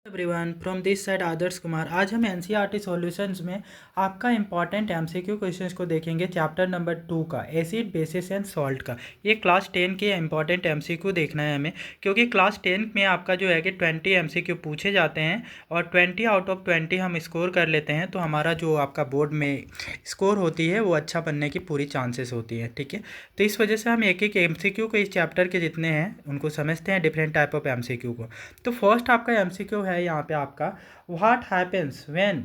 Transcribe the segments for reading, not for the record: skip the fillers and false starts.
Everyone from this side Adarsh Kumar. आज हम NCERT solutions में आपका इंपॉर्टेंट एमसीक्यू क्वेश्चंस को देखेंगे। चैप्टर नंबर 2 का एसिड बेसिस एंड सॉल्ट का ये क्लास 10 के इंपॉर्टेंट एमसीक्यू देखना है हमें, क्योंकि क्लास 10 में आपका जो है कि 20 एमसीक्यू पूछे जाते हैं और 20 आउट ऑफ 20 हम स्कोर कर लेते हैं, तो हमारा जो आपका बोर्ड में स्कोर होती है वो अच्छा बनने की पूरी चांसेस होती है। ठीक है, तो इस वजह से हम एक एक एमसीक्यू को इस चैप्टर के जितने हैं उनको समझते हैं, डिफरेंट टाइप ऑफ एमसीक्यू को। तो फर्स्ट आपका एमसीक्यू है यहाँ पे आपका, what happens when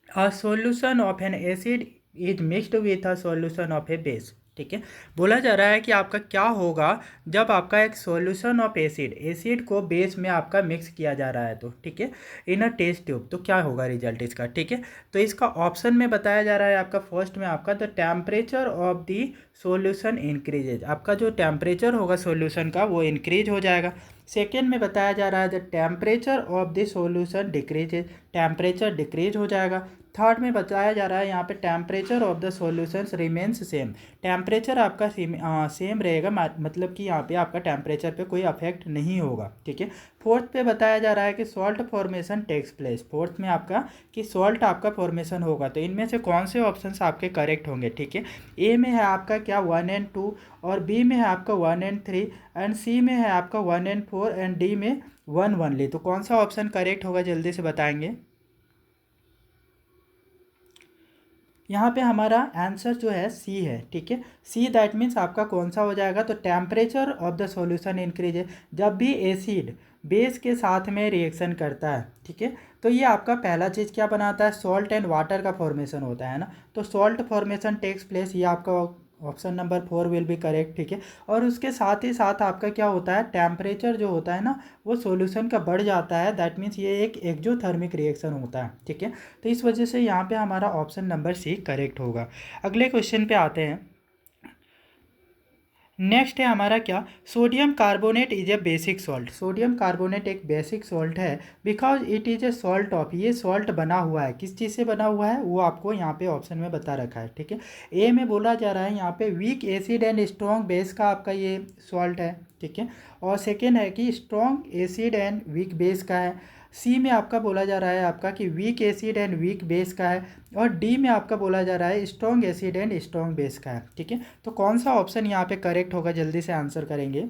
a solution of N acid is mixed with a solution of A base. ठीक है, बोला जा रहा है कि आपका क्या होगा जब आपका एक सॉल्यूशन ऑफ एसिड को बेस में आपका मिक्स किया जा रहा है, तो ठीक है, इन अ टेस्ट ट्यूब, तो क्या होगा रिजल्ट इसका। ठीक है, तो इसका ऑप्शन में बताया जा रहा है आपका फर्स्ट में आपका the temperature of the solution increases, आपका जो टेम्परेचर होगा सॉल्यूशन का वो इंक्रीज हो जाएगा। सेकेंड में बताया जा रहा है the temperature of the solution decreases, temperature decrease हो जाएगा। थर्ड में बताया जा रहा है यहाँ पे temperature of the solutions remains same, temperature आपका सेम रहेगा, मतलब कि यहाँ पे आपका टेम्परेचर पे कोई अफेक्ट नहीं होगा। ठीक है, फोर्थ पे बताया जा रहा है कि salt formation takes place, fourth में आपका कि सॉल्ट आपका फॉर्मेशन होगा। तो इनमें से कौन से ऑप्शंस आपके करेक्ट होंगे। ठीक है, ए में है आपका क्या 1 एंड 2, और बी में है आपका 1 एंड 3, एंड सी में है आपका 1 एंड 4, एंड डी में 1 1 तो कौन सा ऑप्शन करेक्ट होगा जल्दी से बताएंगे। यहाँ पे हमारा आंसर जो है सी है। ठीक है, सी दैट मीन्स आपका कौन सा हो जाएगा, तो temperature of the solution increase है जब भी एसिड बेस के साथ में रिएक्शन करता है। ठीक है, तो ये आपका पहला चीज़ क्या बनाता है, सॉल्ट एंड वाटर का फॉर्मेशन होता है ना, तो सॉल्ट फॉर्मेशन टेक्स प्लेस, ये आपका option number 4 will be correct. ठीक है, और उसके साथ ही साथ आपका क्या होता है, टेम्परेचर जो होता है ना वो सॉल्यूशन का बढ़ जाता है, दैट मीन्स ये एक एक्जोथर्मिक रिएक्शन होता है। ठीक है, तो इस वजह से यहाँ पे हमारा ऑप्शन नंबर सी करेक्ट होगा। अगले क्वेश्चन पे आते हैं। नेक्स्ट है हमारा क्या, sodium carbonate is a basic salt, sodium carbonate एक बेसिक सॉल्ट है because it is a salt of, ये सॉल्ट बना हुआ है, किस चीज़ से बना हुआ है वो आपको यहाँ पे ऑप्शन में बता रखा है। ठीक है, ए में बोला जा रहा है यहाँ पे weak acid and strong base का आपका ये सॉल्ट है। ठीक है, और सेकेंड है कि strong acid and weak base का है। सी में आपका बोला जा रहा है आपका कि weak acid and weak base का है, और डी में आपका बोला जा रहा है strong acid and strong base का है। ठीक है, तो कौन सा ऑप्शन यहाँ पे करेक्ट होगा जल्दी से आंसर करेंगे।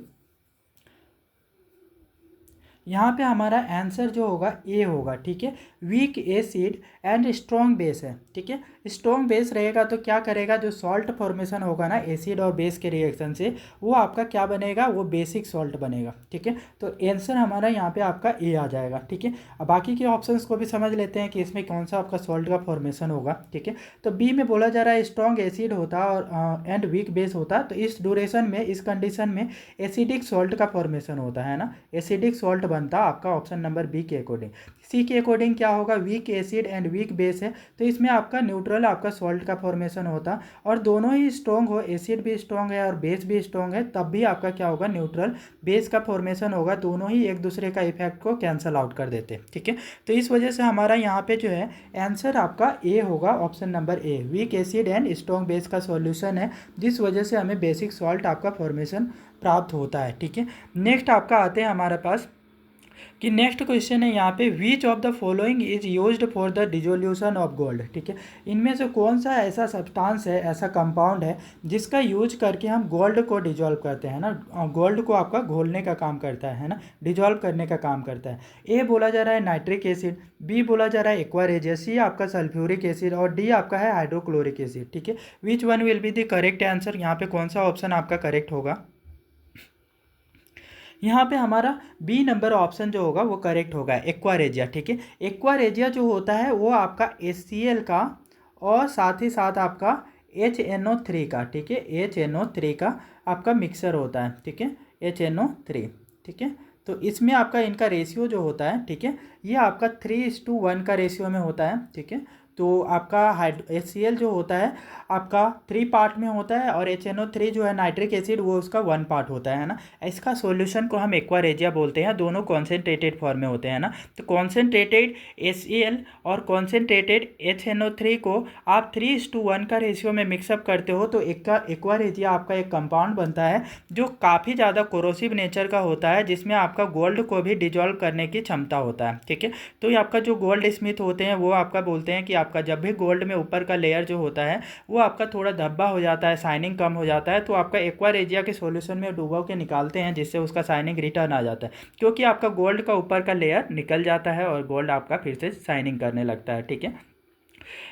यहाँ पे हमारा आंसर जो होगा ए होगा। ठीक है, weak acid and strong base है। ठीक है, स्ट्रॉन्ग बेस रहेगा तो क्या करेगा, जो सॉल्ट फॉर्मेशन होगा ना एसिड और बेस के रिएक्शन से, वो आपका क्या बनेगा, वो बेसिक सॉल्ट बनेगा। ठीक है, तो आंसर हमारा यहाँ पे आपका ए आ जाएगा। ठीक है, अब बाकी के ऑप्शंस को भी समझ लेते हैं कि इसमें कौन सा आपका सॉल्ट का फॉर्मेशन होगा। ठीक है, तो बी में बोला जा रहा है स्ट्रॉन्ग एसिड होता और एंड वीक बेस होता, तो इस ड्यूरेशन में, इस कंडीशन में एसिडिक सॉल्ट का फॉर्मेशन होता है ना, एसिडिक सॉल्ट बनता आपका ऑप्शन नंबर बी के अकॉर्डिंग। सी के अकॉर्डिंग क्या होगा, weak acid and weak base है, तो इसमें आपका न्यूट्रल आपका सॉल्ट का फॉर्मेशन होता, और दोनों ही स्ट्रॉन्ग हो, एसिड भी स्ट्रॉन्ग है और बेस भी स्ट्रॉन्ग है, तब भी आपका क्या होगा, न्यूट्रल बेस का फॉर्मेशन होगा, दोनों ही एक दूसरे का इफेक्ट को कैंसल आउट कर देते। ठीक है, तो इस वजह से हमारा यहाँ पे जो है आंसर आपका ए होगा, option number A, weak acid and strong base का सॉल्यूशन है, जिस वजह से हमें बेसिक सॉल्ट आपका फॉर्मेशन प्राप्त होता है। ठीक है, नेक्स्ट आपका आते हैं हमारे पास कि नेक्स्ट क्वेश्चन है यहाँ पे, which of the following is used for the dissolution of gold. ठीक है, इनमें से कौन सा ऐसा सब्सटेंस है, ऐसा कंपाउंड है जिसका यूज करके हम गोल्ड को डिजोल्व करते हैं ना, गोल्ड को आपका घोलने का काम करता है ना, डिजोल्व करने का काम करता है। ए बोला जा रहा है नाइट्रिक एसिड, बी बोला जा रहा है एक्वा रेजिया, सी आपका सल्फ्यूरिक एसिड, और डी आपका है हाइड्रोक्लोरिक एसिड। ठीक है, विच one will be the correct answer, यहाँ पे कौन सा ऑप्शन आपका करेक्ट होगा। यहाँ पे हमारा बी नंबर ऑप्शन जो होगा वो करेक्ट होगा, एक्वारेजिया। ठीक है, एक्वारेजिया जो होता है वो आपका HCl का और साथ ही साथ आपका HNO3 का, ठीक है, HNO3 का आपका मिक्सर होता है। ठीक है, HNO3। ठीक है, तो इसमें आपका इनका रेशियो जो होता है, ठीक है, ये आपका 3:1 का रेशियो में होता है। ठीक है, तो आपका HCl जो होता है आपका 3 पार्ट में होता है, और HNO3 जो है नाइट्रिक एसिड वो उसका 1 पार्ट होता है ना। इसका सॉल्यूशन को हम एक्वा रेजिया बोलते हैं, दोनों कॉन्सेंट्रेटेड फॉर्म में होते हैं ना। तो कॉन्सेंट्रेटेड HCl और कॉन्सेंट्रेटेड HNO3 को आप 3:1 का रेशियो में मिक्सअप करते हो तो एक्वा रेजिया आपका एक कंपाउंड बनता है जो काफ़ी ज़्यादा कोरोसिव नेचर का होता है, जिसमें आपका गोल्ड को भी डिजॉल्व करने की क्षमता होता है। ठीक है, तो ये आपका जो गोल्ड स्मिथ होते हैं वो आपका बोलते हैं कि आपका जब भी गोल्ड में ऊपर का लेयर जो होता है वो आपका थोड़ा धब्बा हो जाता है, शाइनिंग कम हो जाता है, तो आपका एक्वा रेजिया के सॉल्यूशन में डुबो के निकालते हैं, जिससे उसका शाइनिंग रिटर्न आ जाता है, क्योंकि आपका गोल्ड का ऊपर का लेयर निकल जाता है और गोल्ड आपका फिर से शाइनिंग करने लगता है। ठीक है,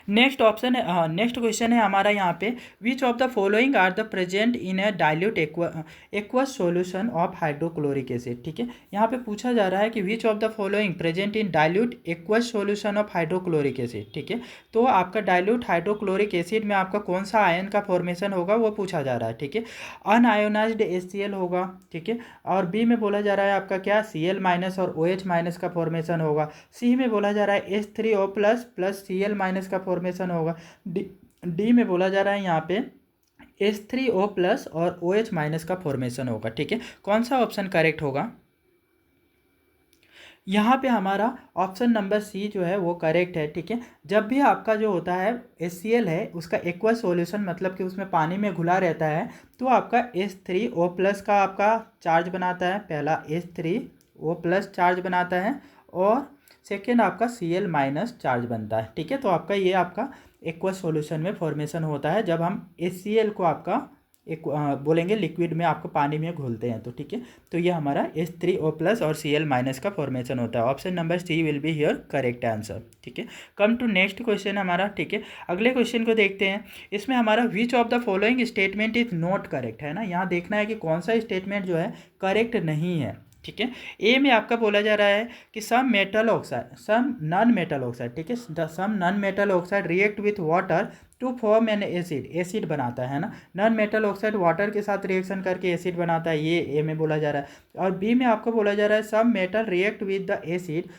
नेक्स्ट ऑप्शन है, नेक्स्ट क्वेश्चन है हमारा यहाँ पे, which of the following are the present in a dilute aqueous solution of hydrochloric acid. ठीक है, यहाँ पे पूछा जा रहा है कि which of the following present in dilute aqueous solution of hydrochloric acid. ठीक है, तो आपका डाइल्यूट हाइड्रोक्लोरिक एसिड में आपका कौन सा आयन का फॉर्मेशन होगा वो पूछा जा रहा है। ठीक है, अनआयोनाइज्ड HCl होगा। ठीक है, और बी में बोला जा रहा है आपका क्या Cl- और OH- का फॉर्मेशन होगा। सी में बोला जा रहा है H3O प्लस Cl- का फॉर्मेशन होगा। डी में बोला जा रहा है यहाँ पे H3O+ और OH- का फॉर्मेशन होगा। ठीक है, कौन सा ऑप्शन करेक्ट होगा? यहाँ पे हमारा ऑप्शन नंबर सी जो है वो करेक्ट है। ठीक है, जब भी आपका जो होता है HCl है उसका एक्वा सॉल्यूशन मतलब कि उसमें पानी में घुला रहता है, तो आपका H3O+ का आपका चार्ज बनाता है, पहला H3O+ चार्ज बनाता है और सेकेंड आपका Cl- चार्ज बनता है। ठीक है, तो आपका ये आपका एक्वा सॉल्यूशन में फॉर्मेशन होता है जब हम HCl को आपका एक बोलेंगे लिक्विड में आपको पानी में घोलते हैं तो। ठीक है, तो ये हमारा H3O+ और Cl- का फॉर्मेशन होता है। Option number C will be here correct answer. ठीक है, कम टू नेक्स्ट क्वेश्चन हमारा। ठीक है, अगले क्वेश्चन को देखते हैं। इसमें हमारा विच of the following statement is not correct है ना, यहाँ देखना है कि कौन सा स्टेटमेंट जो है करेक्ट नहीं है। ठीक है, ए में आपका बोला जा रहा है कि सम नॉन मेटल ऑक्साइड, ठीक है, some non metal oxide react with water to form an acid बनाता है ना। नॉन मेटल ऑक्साइड वाटर के साथ रिएक्शन करके एसिड बनाता है, ये ए में बोला जा रहा है। और बी में आपको बोला जा रहा है some metal react with the acid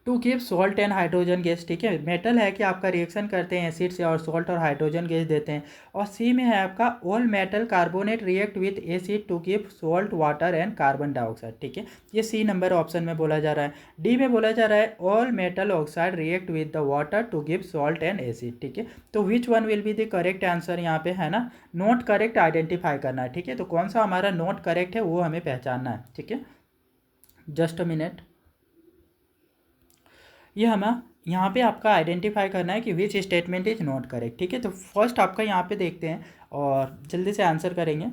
to give salt and hydrogen gas. ठीक है, मेटल है कि आपका रिएक्शन करते हैं एसिड से और सॉल्ट और हाइड्रोजन गैस देते हैं। और सी में है आपका all metal carbonate react with acid to give salt water and carbon dioxide. ठीक है, ये सी नंबर ऑप्शन में बोला जा रहा है। डी में बोला जा रहा है all metal oxide react with the water to give salt and acid. ठीक है, तो which one will be the correct answer यहाँ पे है ना, नॉट करेक्ट आइडेंटिफाई करना है। ठीक है, तो कौन सा हमारा नॉट करेक्ट है वो हमें पहचानना है। ठीक है, जस्ट अ मिनट, ये हमें यहाँ पे आपका आइडेंटिफाई करना है कि which statement is not correct. ठीक है, तो फर्स्ट आपका यहाँ पे देखते हैं और जल्दी से आंसर करेंगे।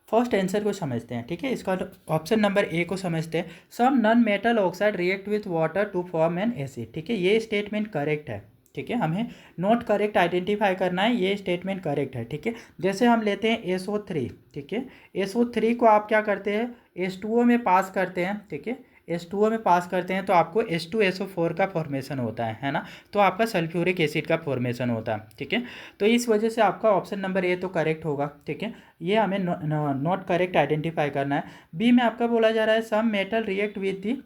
फर्स्ट आंसर को समझते हैं। ठीक है, इसका ऑप्शन नंबर ए को समझते हैं, some non metal oxide react with water to form an acid. ठीक है, ये स्टेटमेंट करेक्ट है। ठीक है, हमें नॉट करेक्ट आइडेंटिफाई करना है, ये स्टेटमेंट करेक्ट है। ठीक है, जैसे हम लेते हैं SO3। ठीक है, SO3 को आप क्या करते हैं H2O में पास करते हैं। ठीक है, H2O में पास करते हैं तो आपको H2SO4 का फॉर्मेशन होता है ना, तो आपका सल्फ्यूरिक एसिड का फॉर्मेशन होता है। ठीक है, तो इस वजह से आपका ऑप्शन नंबर ए तो करेक्ट होगा। ठीक है, ये हमें नॉट करेक्ट आइडेंटिफाई करना है। बी में आपका बोला जा रहा है some metal react with the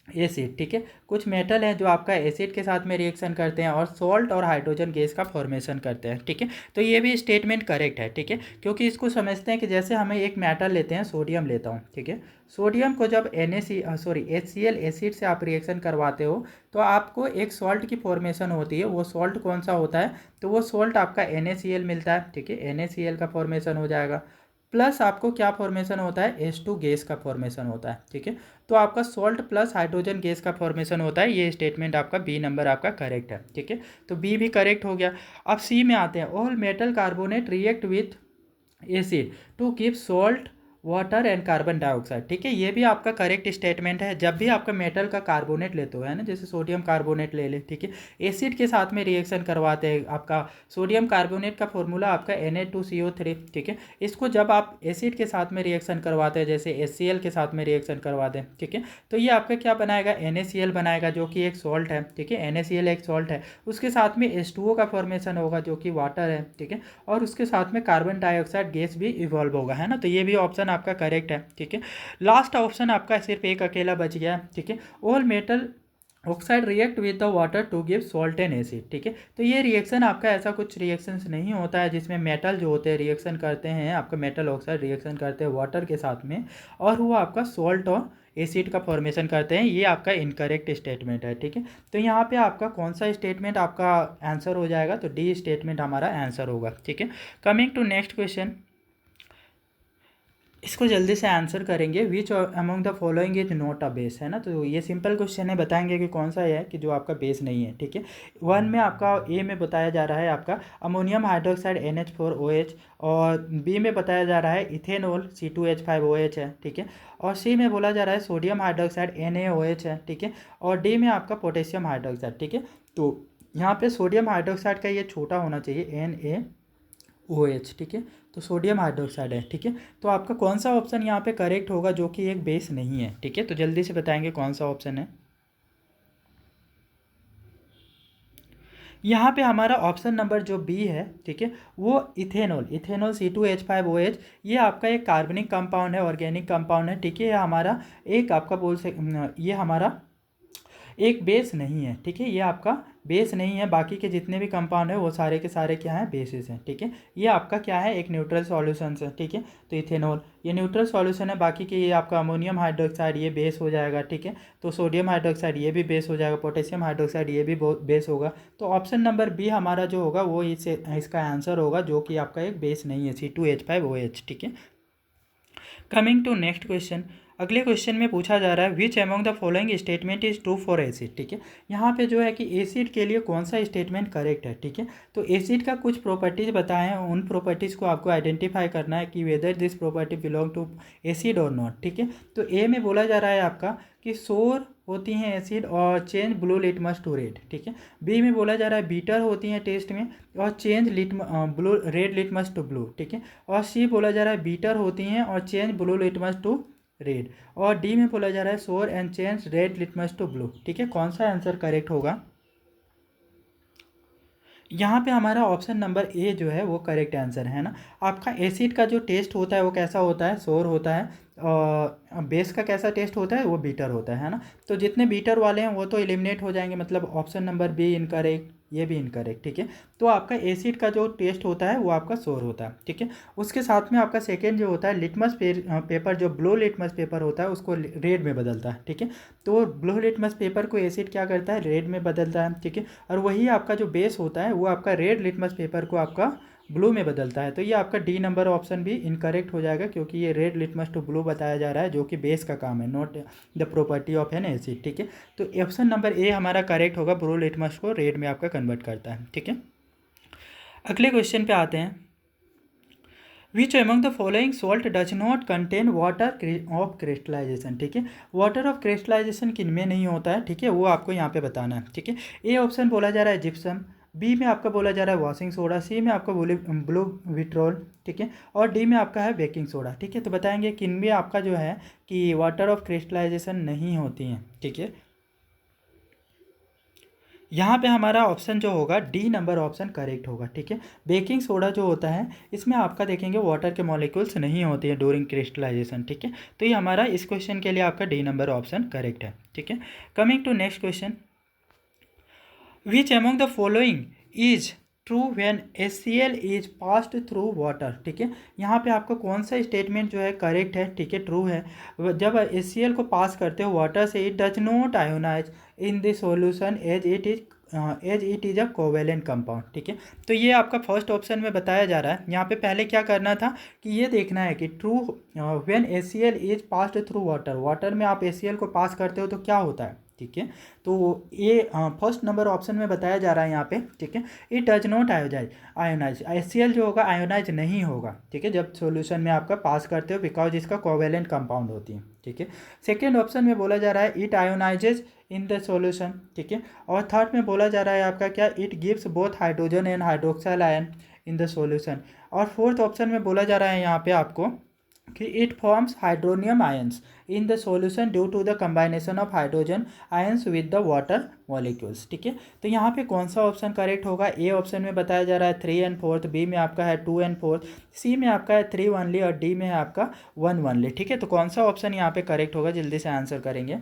acid. ठीक है, कुछ मेटल हैं जो आपका एसिड के साथ में रिएक्शन करते हैं और सॉल्ट और हाइड्रोजन गैस का फॉर्मेशन करते हैं। ठीक है, तो ये भी स्टेटमेंट करेक्ट है। ठीक है, क्योंकि इसको समझते हैं कि जैसे हमें एक मेटल लेते हैं, सोडियम लेता हूँ। ठीक है, सोडियम को जब HCl एसिड से आप रिएक्शन करवाते हो तो आपको एक सॉल्ट की फॉर्मेशन होती है। वो सॉल्ट कौन सा होता है, तो वो सॉल्ट आपका NaCl मिलता है। ठीक है, NaCl का फॉर्मेशन हो जाएगा, प्लस आपको क्या फॉर्मेशन होता है H2 गैस का फॉर्मेशन होता है। ठीक है, तो आपका सॉल्ट प्लस हाइड्रोजन गैस का फॉर्मेशन होता है। ये स्टेटमेंट आपका बी नंबर आपका करेक्ट है। ठीक है, तो बी भी करेक्ट हो गया। अब सी में आते हैं, all metal carbonate react with acid to keep salt water and carbon dioxide. ठीक है, ये भी आपका करेक्ट स्टेटमेंट है। जब भी आपका मेटल का कार्बोनेट लेते हो है ना, जैसे सोडियम कार्बोनेट ले ले, ठीक है, एसिड के साथ में रिएक्शन करवाते हैं। आपका सोडियम कार्बोनेट का फॉर्मूला आपका Na2CO3। ठीक है, इसको जब आप एसिड के साथ में रिएक्शन करवाते हैं, जैसे HCl के साथ में रिएक्शन करवाते हैं, ठीक है, तो ये आपका क्या बनाएगा, NaCl बनाएगा, जो कि एक सॉल्ट है। ठीक है, NaCl एक सॉल्ट है, उसके साथ में H2O का फॉर्मेशन होगा जो कि वाटर है। ठीक है, और उसके साथ में कार्बन डाइऑक्साइड गैस भी इवॉल्व होगा, है ना, तो ये भी ऑप्शन आपका करेक्ट है। ठीक है, लास्ट ऑप्शन आपका सिर्फ एक अकेला बच गया है। ठीक है, all metal oxide react with the water to give salt and acid, ठीक है। तो ये रिएक्शन आपका ऐसा कुछ रिएक्शंस नहीं होता है जिसमें मेटल जो होते हैं रिएक्शन करते हैं, आपका मेटल ऑक्साइड रिएक्शन करते हैं वाटर के साथ में और वो आपका सॉल्ट और एसिड का फॉर्मेशन करते हैं। ये आपका इनकरेक्ट स्टेटमेंट है, ठीक है। तो यहाँ पे आपका कौन सा स्टेटमेंट आपका आंसर हो जाएगा, तो डी स्टेटमेंट हमारा आंसर होगा, ठीक है। कमिंग टू नेक्स्ट क्वेश्चन, इसको जल्दी से आंसर करेंगे। विच among the following is not a base, है ना। तो ये सिंपल क्वेश्चन है, बताएंगे कि कौन सा है कि जो आपका बेस नहीं है, ठीक है। वन में आपका ए में बताया जा रहा है आपका अमोनियम हाइड्रोक्साइड NH4OH, और बी में बताया जा रहा है इथेनॉल C2H5OH है, ठीक है। और सी में बोला जा रहा है सोडियम हाइड्रोक्साइड NaOH है, ठीक है। और डी में आपका पोटेशियम हाइड्रोक्साइड, ठीक है। तो यहाँ पे सोडियम हाइड्रोक्साइड का ये छोटा होना चाहिए NaOH, ठीक है। तो सोडियम हाइड्रोक्साइड है, ठीक है। तो आपका कौन सा ऑप्शन यहाँ पे करेक्ट होगा जो कि एक बेस नहीं है, ठीक है। तो जल्दी से बताएंगे कौन सा ऑप्शन है। यहाँ पे हमारा ऑप्शन नंबर जो बी है, ठीक है, वो इथेनॉल C2H5OH, ये आपका एक कार्बनिक कंपाउंड है, ऑर्गेनिक कंपाउंड है, ठीक है। ये हमारा एक आपका ये हमारा एक बेस नहीं है, ठीक है। ये आपका बेस नहीं है, बाकी के जितने भी कंपाउंड है वो सारे के सारे क्या हैं, बेसिस हैं, ठीक है। ये आपका क्या है, एक न्यूट्रल सॉल्यूशन है, ठीक है। तो इथेनॉल ये न्यूट्रल सॉल्यूशन है, बाकी के ये आपका अमोनियम हाइड्रोक्साइड ये बेस हो जाएगा, ठीक है। तो सोडियम हाइड्रोक्साइड ये भी बेस हो जाएगा, पोटेशियम हाइड्रोक्साइड ये भी बेस होगा। तो ऑप्शन नंबर बी हमारा जो होगा वो इसका आंसर होगा, जो कि आपका एक बेस नहीं है, C2H5OH, ठीक है। कमिंग टू नेक्स्ट क्वेश्चन, अगले क्वेश्चन में पूछा जा रहा है विच among the following statement is true for acid, ठीक है। यहाँ पे जो है कि एसिड के लिए कौन सा स्टेटमेंट करेक्ट है, ठीक है। तो एसिड का कुछ प्रॉपर्टीज बताए हैं, उन प्रॉपर्टीज़ को आपको आइडेंटिफाई करना है कि whether this property belong to acid और नॉट, ठीक है। तो ए में बोला जा रहा है आपका कि सोर होती हैं एसिड और change blue litmus to red, ठीक है। बी में बोला जा रहा है बीटर होती हैं टेस्ट में और change blue red litmus to blue, ठीक है। और सी बोला जा रहा है बीटर होती हैं और change blue litmus to red. और डी में बोला जा रहा है sour and change red litmus to blue, ठीक है। कौन सा आंसर करेक्ट होगा। यहाँ पे हमारा ऑप्शन नंबर ए जो है वो करेक्ट आंसर है ना। आपका एसिड का जो टेस्ट होता है वो कैसा होता है, सोर होता है, और बेस का कैसा टेस्ट होता है, वो बीटर होता है ना। तो जितने बीटर वाले हैं वो तो एलिमिनेट हो जाएंगे, मतलब ऑप्शन नंबर बी इनकरेक्ट, ये भी इनकरेक्ट, ठीक है। तो आपका एसिड का जो टेस्ट होता है वो आपका सोर होता है, ठीक है। उसके साथ में आपका सेकेंड जो होता है लिटमस पेपर, जो ब्लू लिटमस पेपर होता है उसको रेड में बदलता है, ठीक है। तो ब्लू लिटमस पेपर को एसिड क्या करता है, रेड में बदलता है, ठीक है। और वही आपका जो बेस होता है वो आपका रेड लिटमस पेपर को आपका ब्लू में बदलता है। तो ये आपका डी नंबर ऑप्शन भी इनकरेक्ट हो जाएगा, क्योंकि ये रेड लिटमस टू ब्लू बताया जा रहा है, जो कि बेस का काम है, not the property of N acid, ठीक है। तो ऑप्शन नंबर ए हमारा करेक्ट होगा, ब्लू लिटमस को रेड में आपका कन्वर्ट करता है, ठीक है। अगले क्वेश्चन पे आते हैं। Which among the following salt does not contain water of crystallization, ठीक है। वाटर ऑफ क्रिस्टलाइजेशन किन में नहीं होता है, ठीक है, वो आपको यहाँ पे बताना है, ठीक है। ए ऑप्शन बोला जा रहा है जिप्सम, बी में आपका बोला जा रहा है वॉशिंग सोडा, सी में आपका ब्लू विट्रोल, ठीक है। और डी में आपका है बेकिंग सोडा, ठीक है। तो बताएंगे किन में आपका जो है कि वाटर ऑफ क्रिस्टलाइजेशन नहीं होती हैं, ठीक है। यहाँ पे हमारा ऑप्शन जो होगा डी नंबर ऑप्शन करेक्ट होगा, ठीक है। बेकिंग सोडा जो होता है इसमें आपका देखेंगे वाटर के मॉलिक्यूल्स नहीं होते हैं ड्यूरिंग क्रिस्टलाइजेशन, ठीक है। तो ये हमारा इस क्वेश्चन के लिए आपका डी नंबर ऑप्शन करेक्ट है, ठीक है। Coming to next question, which among the following is true when HCl is passed through water, ठीक है। यहाँ पे आपका कौन सा स्टेटमेंट जो है करेक्ट है, ठीक है, ट्रू है। जब HCl को पास करते हो वाटर से, it does not ionize in the solution as it is a covalent compound, ठीक है। तो ये आपका फर्स्ट ऑप्शन में बताया जा रहा है। यहाँ पे पहले क्या करना था कि ये देखना है कि true when HCl is passed through water, water में आप HCl को पास करते हो तो क्या होता है, ठीक है। तो ये फर्स्ट नंबर ऑप्शन में बताया जा रहा है यहाँ पे, ठीक है। It does not ionize HCl जो होगा आयोनाइज नहीं होगा, ठीक है, जब सॉल्यूशन में आपका पास करते हो, बिकॉज इसका कोवेलेंट कंपाउंड होती है, ठीक है। सेकेंड ऑप्शन में बोला जा रहा है it ionises in the solution, ठीक है। और थर्ड में बोला जा रहा है आपका क्या, it gives both hydrogen and hydroxyl ion in the solution. और फोर्थ ऑप्शन में बोला जा रहा है यहाँ पे आपको कि it forms hydronium ions in the solution due to the combination of hydrogen ions with the water molecules, ठीक है। तो यहाँ पे कौन सा ऑप्शन करेक्ट होगा। ए ऑप्शन में बताया जा रहा है 3 एंड 4, बी में आपका है 2 एंड 4, सी में आपका है 3 ओनली और डी में है आपका 1 ओनली, ठीक है। तो कौन सा ऑप्शन यहाँ पे करेक्ट होगा, जल्दी से आंसर करेंगे।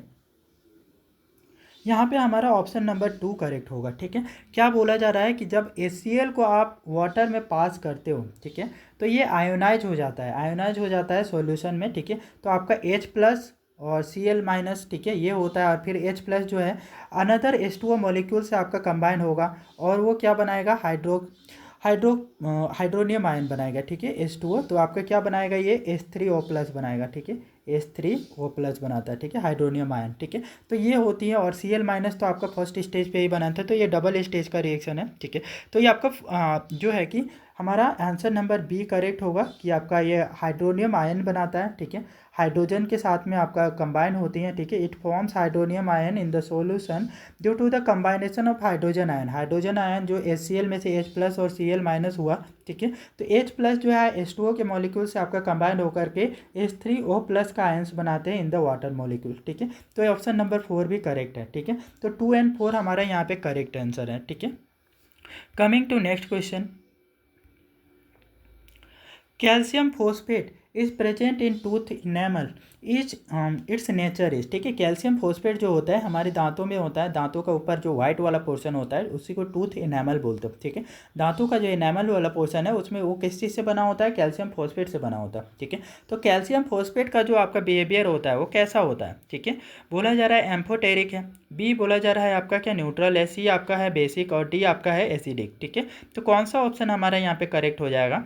यहाँ पे हमारा ऑप्शन नंबर 2 करेक्ट होगा। ठीक है, क्या बोला जा रहा है कि जब HCl को आप वाटर में पास करते हो, ठीक है, तो ये आयोनाइज हो जाता है, आयोनाइज हो जाता है सॉल्यूशन में। ठीक है, तो आपका H प्लस और Cl माइनस, ठीक है, ये होता है, और फिर H प्लस जो है अनदर H2O मॉलिक्यूल से आपका कंबाइन होगा, और वो क्या बनाएगा, हाइड्रोनियम आयन बनाएगा। ठीक है, H2O, तो आपका क्या बनाएगा, ये H3O प्लस बनाएगा। ठीक है, H3O प्लस बनाता है। ठीक है, हाइड्रोनियम आयन। ठीक है, तो ये होती है, और Cl माइनस तो आपका फर्स्ट स्टेज पे ही बना था, तो ये डबल स्टेज का रिएक्शन है। ठीक है, तो ये आपका जो है कि हमारा आंसर नंबर बी करेक्ट होगा कि आपका ये हाइड्रोनियम आयन बनाता है। ठीक है, हाइड्रोजन के साथ में आपका कंबाइन होती हैं। ठीक है, it forms hydronium ion in the solution due to the combination of hydrogen ion जो HCl में से H प्लस और Cl माइनस हुआ। ठीक है, तो H प्लस जो है H2O के मॉलिक्यूल से आपका कंबाइंड होकर के H3O प्लस का आयंस बनाते हैं इन द वाटर मॉलिक्यूल। ठीक है, तो ये ऑप्शन नंबर 4 भी करेक्ट है। ठीक है, तो 2 एंड 4 हमारा यहाँ पे करेक्ट आंसर है। ठीक है, coming to next question, calcium phosphate is present in tooth enamel is its nature is. ठीक है, कैल्शियम फोस्फेट जो होता है हमारे दांतों में होता है, दांतों का ऊपर जो व्हाइट वाला पोर्शन होता है उसी को टूथ इनेमल बोलते हैं। ठीक है, दांतों का जो इनेमल वाला पोर्शन है उसमें वो किस चीज़ से बना होता है, कैल्शियम फोस्फेट से बना होता है। ठीक है, तो कैल्शियम फोस्फेट का जो आपका बिहेवियर होता है वो कैसा होता है। ठीक है, बोला जा रहा है एम्फोटेरिक है, बी बोला जा रहा है आपका क्या न्यूट्रल है, सी आपका है बेसिक, और डी आपका है एसिडिक। ठीक है, तो कौन सा ऑप्शन हमारा यहाँ पे करेक्ट हो जाएगा,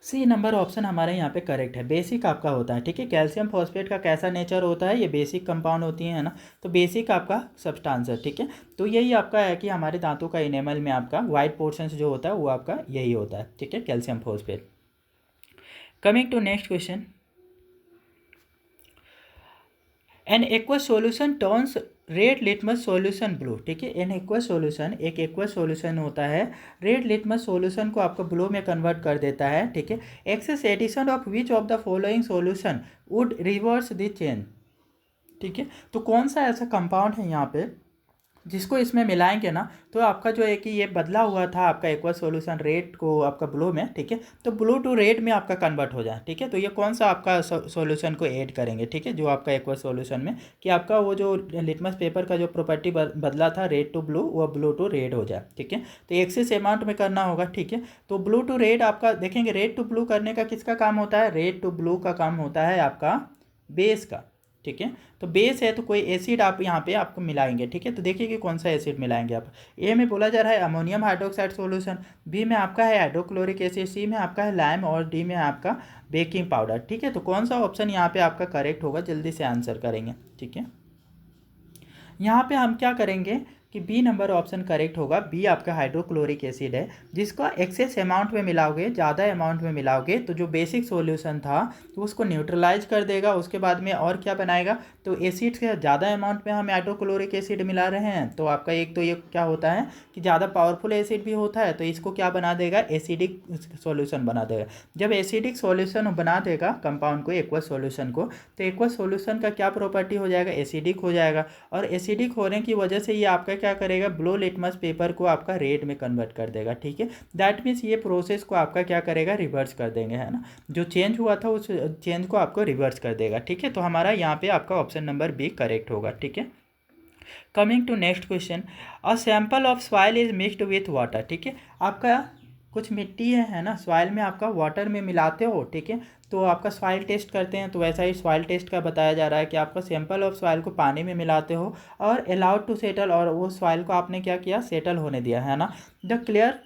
सी नंबर ऑप्शन हमारे यहाँ पे करेक्ट है, बेसिक आपका होता है। ठीक है, कैल्शियम फॉस्फेट का कैसा नेचर होता है, ये बेसिक कंपाउंड होती है ना, तो बेसिक आपका सब्सटेंस है। ठीक है, तो यही आपका है कि हमारे दांतों का इनेमल में आपका वाइट पोर्शन जो होता है वो आपका यही होता है। ठीक है, calcium phosphate. Coming to next question, an aqueous solution turns red litmus solution blue. ठीक है, एन एक्वस सॉल्यूशन, एक एक्वस सॉल्यूशन होता है, रेड लिटमस सॉल्यूशन को आपको ब्लू में कन्वर्ट कर देता है। ठीक है, excess addition of which of the following solution would reverse the change. ठीक है, तो कौन सा ऐसा कंपाउंड है यहाँ पे जिसको इसमें मिलाएंगे ना, तो आपका जो है कि ये बदला हुआ था आपका एक्वस सॉल्यूशन रेड को आपका ब्लू में। ठीक है, तो ब्लू टू रेड में आपका कन्वर्ट हो जाए। ठीक है, तो ये कौन सा आपका सॉल्यूशन को ऐड करेंगे। ठीक है, जो आपका एक्वस सॉल्यूशन में कि आपका वो जो लिटमस पेपर का जो प्रॉपर्टी बदला था रेड टू ब्लू, वो ब्लू टू रेड हो जाए। ठीक है, तो एक्सेस अमाउंट में करना होगा। ठीक है, तो ब्लू टू रेड आपका देखेंगे, रेड टू ब्लू करने का किसका काम होता है, रेड टू ब्लू का काम होता है आपका बेस का। ठीक है, तो बेस है तो कोई एसिड आप यहाँ पे आपको मिलाएंगे। ठीक है, तो देखिए कि कौन सा एसिड मिलाएंगे आप। ए में बोला जा रहा है अमोनियम हाइड्रोक्साइड सॉल्यूशन, बी में आपका है हाइड्रोक्लोरिक एसिड, सी में आपका है लाइम, और डी में आपका बेकिंग पाउडर। ठीक है, तो कौन सा ऑप्शन यहाँ पे आपका करेक्ट होगा, जल्दी से आंसर करेंगे। ठीक है, यहाँ पे हम क्या करेंगे कि बी नंबर ऑप्शन करेक्ट होगा, बी आपका हाइड्रोक्लोरिक एसिड है, जिसका एक्सेस अमाउंट में मिलाओगे, ज़्यादा अमाउंट में मिलाओगे तो जो बेसिक सॉल्यूशन था तो उसको न्यूट्रलाइज कर देगा, उसके बाद में और क्या बनाएगा, तो एसिड से ज़्यादा अमाउंट में हम हाइड्रोक्लोरिक एसिड मिला रहे हैं तो आपका एक तो ये क्या होता है कि ज़्यादा पावरफुल एसिड भी होता है, तो इसको क्या बना देगा, एसिडिक सॉल्यूशन बना देगा। जब एसिडिक सॉल्यूशन बना देगा कंपाउंड को, एक्वस सॉल्यूशन को, तो एक्वस सॉल्यूशन का क्या प्रॉपर्टी हो जाएगा, एसिडिक हो जाएगा, और एसिडिक होने की वजह से ये आपका क्या करेगा, ब्लू लिटमस पेपर को आपका रेड में कन्वर्ट कर देगा। ठीक है, दैट मीन्स ये प्रोसेस को आपका क्या करेगा, रिवर्स कर देंगे, है ना, जो चेंज हुआ था उस चेंज को आपको रिवर्स कर देगा। ठीक है, तो हमारा यहाँ पे आपका ऑप्शन नंबर बी करेक्ट होगा। ठीक है, coming to next question, a sample of soil is mixed with water. ठीक है, आपका कुछ मिट्टी है ना, सॉइल में आपका वाटर में मिलाते हो। ठीक है, तो आपका सॉइल टेस्ट करते हैं, तो वैसा ही सॉइल टेस्ट का बताया जा रहा है कि आपका सैंपल ऑफ सॉइल को पानी में मिलाते हो और अलाउड टू सेटल, और वो सॉइल को आपने क्या किया, सेटल होने दिया, है ना। The clear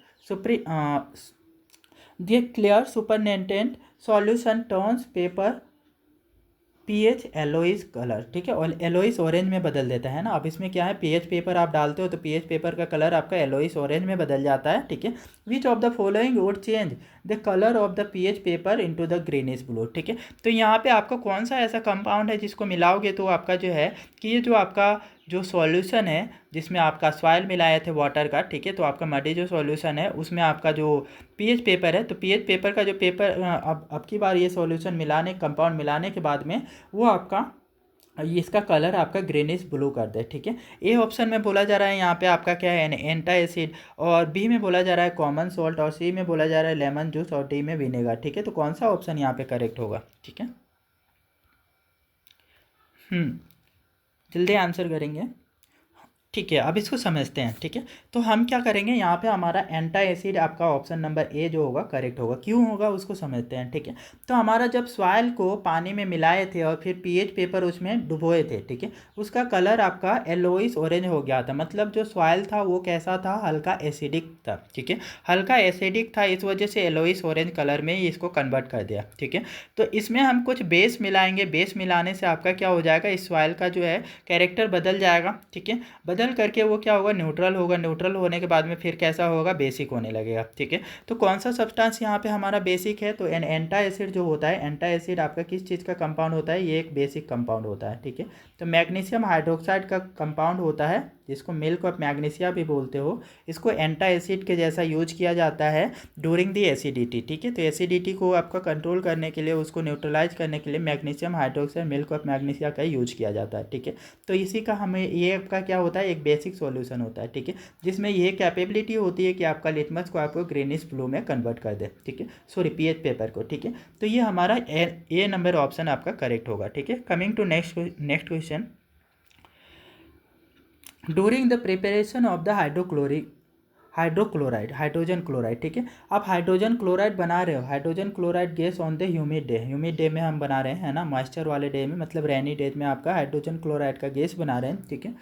supernatant solution turns paper pH yellowish colour. ठीक है, और एलोइस ऑरेंज में बदल देता है ना। अब इसमें क्या है, पीएच पेपर आप डालते हो तो पीएच पेपर का कलर आपका एलोइस ऑरेंज में बदल जाता है। ठीक है, विच of the following would change the colour of the pH paper into the greenish blue. ठीक है, तो यहाँ पे आपका कौन सा ऐसा कंपाउंड है जिसको मिलाओगे तो आपका जो है कि ये जो आपका जो सॉल्यूशन है जिसमें आपका सॉइल मिलाए थे वाटर का, ठीक है, तो आपका मडी जो सॉल्यूशन है उसमें आपका जो पीएच पेपर है, तो पीएच पेपर का जो पेपर अब की बार ये सॉल्यूशन मिलाने, कंपाउंड मिलाने के बाद में वो आपका इसका कलर आपका ग्रीनिश ब्लू कर दे। ठीक है, ए ऑप्शन में बोला जा रहा है यहाँ पे आपका क्या है, एंटा एसिड, और बी में बोला जा रहा है कॉमन सॉल्ट, और सी में बोला जा रहा है लेमन जूस, और डी में विनेगर। ठीक है, तो कौन सा ऑप्शन यहाँ पे करेक्ट होगा। ठीक है, जल्दी आंसर करेंगे। ठीक है, अब इसको समझते हैं। ठीक है, तो हम क्या करेंगे, यहाँ पे हमारा एंटा एसिड आपका ऑप्शन नंबर ए जो होगा करेक्ट होगा। क्यों होगा उसको समझते हैं। ठीक है, तो हमारा जब सॉइल को पानी में मिलाए थे और फिर पीएच पेपर उसमें डुबोए थे, ठीक है, उसका कलर आपका येलोइश ऑरेंज हो गया था। मतलब जो सॉइल था वो कैसा था, हल्का एसिडिक था। ठीक है, हल्का एसिडिक था, इस वजह से येलोइश ऑरेंज कलर में ही इसको कन्वर्ट कर दिया। ठीक है, तो इसमें हम कुछ बेस मिलाएंगे। बेस मिलाने से आपका क्या हो जाएगा, इस सॉइल का जो है कैरेक्टर बदल जाएगा। ठीक है, बदल करके वो क्या होगा, न्यूट्रल होगा। न्यूट्रल होने के बाद में फिर कैसा होगा, बेसिक होने लगेगा। ठीक है, तो कौन सा सब्सटेंस यहाँ पे हमारा बेसिक है, तो एंटा एसिड जो होता है, एंटा एसिड आपका किस चीज़ का कंपाउंड होता है, ये एक बेसिक कंपाउंड होता है। ठीक है, तो मैग्नीशियम हाइड्रोक्साइड का कंपाउंड होता है, जिसको मिल्क ऑफ मैग्नीशिया भी बोलते हो। इसको एंटा एसिड के जैसा यूज किया जाता है ड्यूरिंग दी एसिडिटी। ठीक है, तो एसिडिटी को आपका कंट्रोल करने के लिए, उसको न्यूट्रलाइज करने के लिए magnesium hydroxide milk of magnesia का यूज किया जाता है। ठीक है, तो इसी का हमें ये आपका क्या होता है, एक बेसिक सॉल्यूशन होता है। ठीक है, जिसमें ये कैपेबिलिटी होती है कि आपका लिटमस को आपको ग्रीनिश ब्लू में कन्वर्ट कर दे। ठीक है, सॉरी पीएच पेपर को। ठीक है, तो ये हमारा ए नंबर ऑप्शन आपका करेक्ट होगा। ठीक है, coming to next question. During the preparation of the hydrochloride, hydrogen chloride. ठीक है, आप हाइड्रोजन क्लोराइड बना रहे हो, hydrogen chloride gas on the humid day, humid day में हम बना रहे हैं ना, मॉइस्चर वाले डे में, मतलब रेनी डे में आपका हाइड्रोजन क्लोराइड का गैस बना रहे हैं। ठीक है,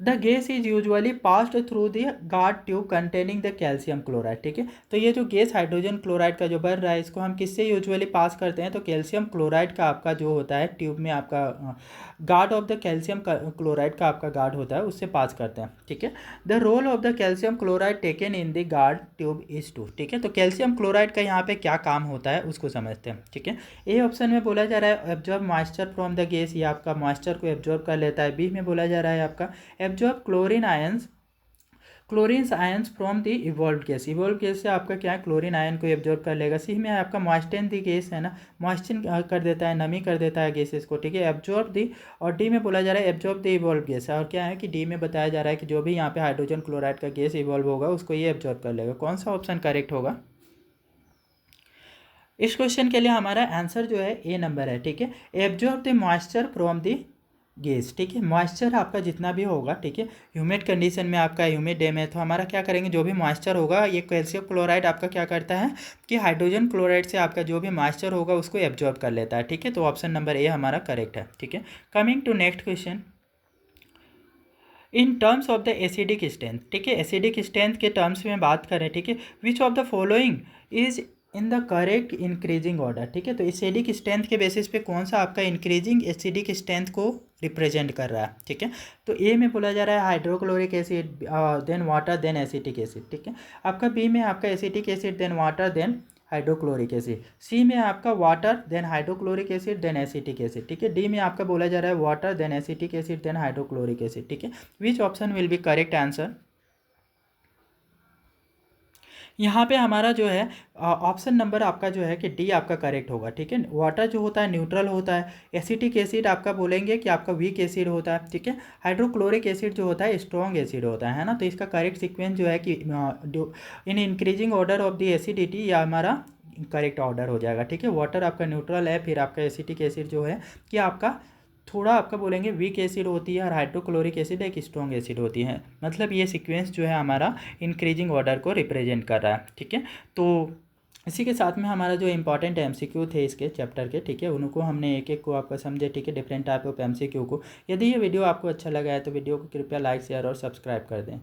the gas is usually passed through the guard tube containing the calcium chloride. ठीक है, तो ये जो गैस हाइड्रोजन क्लोराइड का जो बन रहा है, इसको हम किससे यूजुअली पास करते हैं, तो कैल्शियम क्लोराइड का आपका जो होता है ट्यूब में, आपका guard of the calcium chloride का आपका गार्ड होता है, उससे पास करते हैं। ठीक है, the role of the calcium chloride taken in the guard tube is to. ठीक है, तो कैल्शियम क्लोराइड का यहाँ पे क्या काम होता है उसको समझते हैं। ठीक है, ए ऑप्शन में बोला जा रहा है absorb moisture from the gas, ये आपका मॉइस्चर को एब्जॉर्ब कर लेता है। बी में बोला जा रहा है आपका absorb chlorine ions from the evolve gas, evolve gas से आपका क्या है, क्लोरीन आयन को एब्जॉर्ब कर लेगा। सी में आपका मॉइस्चन दी गैस है ना, मॉइस्चन कर देता है, नमी कर देता है गैसेस को। ठीक है, एब्जॉर्ब दी, और डी में बोला जा रहा है एब्जॉर्ब दी इवॉल्व गैस है, और क्या है कि डी में बताया जा रहा है कि जो भी यहाँ पे हाइड्रोजन क्लोराइड का गैस इवॉल्व होगा उसको ये एब्जॉर्ब कर लेगा। कौन सा ऑप्शन करेक्ट होगा इस क्वेश्चन के लिए, हमारा आंसर जो है ए नंबर है। ठीक है, absorb the moisture from the gas. ठीक है, मॉइस्चर आपका जितना भी होगा, ठीक है, ह्यूमिड कंडीशन में, आपका ह्यूमिड डे में, तो हमारा क्या करेंगे, जो भी मॉइस्चर होगा, ये कैल्शियम क्लोराइड आपका क्या करता है कि हाइड्रोजन क्लोराइड से आपका जो भी मॉइस्चर होगा उसको एब्जॉर्ब कर लेता है। ठीक है, तो ऑप्शन नंबर ए हमारा करेक्ट है। ठीक है, coming to next question. In terms of the acidic strength, ठीक है, एसिडिक स्ट्रेंथ के टर्म्स में बात करें, ठीक है, विच of the following is in the correct increasing order. ठीक है, तो एसिडिक स्ट्रेंथ के बेसिस पे कौन सा आपका इंक्रीजिंग एसिडिक स्ट्रेंथ को रिप्रेजेंट कर रहा है। ठीक है, तो ए में बोला जा रहा है hydrochloric acid, then water, then acetic acid. ठीक है, आपका बी में आपका acetic acid, then water, then hydrochloric acid. C में आपका water, then hydrochloric acid, then acetic acid. ठीक है, डी में आपका बोला जा रहा है water, then acetic acid, then hydrochloric acid. ठीक है, which option will be correct answer. यहाँ पे हमारा जो है ऑप्शन नंबर आपका जो है कि डी आपका करेक्ट होगा। ठीक है, वाटर जो होता है न्यूट्रल होता है, एसिटिक एसिड आपका बोलेंगे कि आपका वीक एसिड होता है। ठीक है, हाइड्रोक्लोरिक एसिड जो होता है स्ट्रॉन्ग एसिड होता है ना, तो इसका करेक्ट सीक्वेंस जो है कि in increasing order of the acidity, या हमारा करेक्ट ऑर्डर हो जाएगा। ठीक है, वाटर आपका न्यूट्रल है, फिर आपका एसिटिक एसिड जो है कि आपका थोड़ा आपका बोलेंगे वीक एसिड होती है, और हाइड्रोक्लोरिक एसिड एक स्ट्रॉन्ग एसिड होती है। मतलब ये सीक्वेंस जो है हमारा इंक्रीजिंग ऑर्डर को रिप्रेजेंट कर रहा है। ठीक है, तो इसी के साथ में हमारा जो इंपॉर्टेंट एमसीक्यू थे इसके चैप्टर के, ठीक है, उनको हमने एक एक को आपका समझे। ठीक है, डिफरेंट टाइप ऑफ एमसीक्यू को। यदि ये वीडियो आपको अच्छा लगा है तो वीडियो को कृपया लाइक, शेयर और सब्सक्राइब कर दें।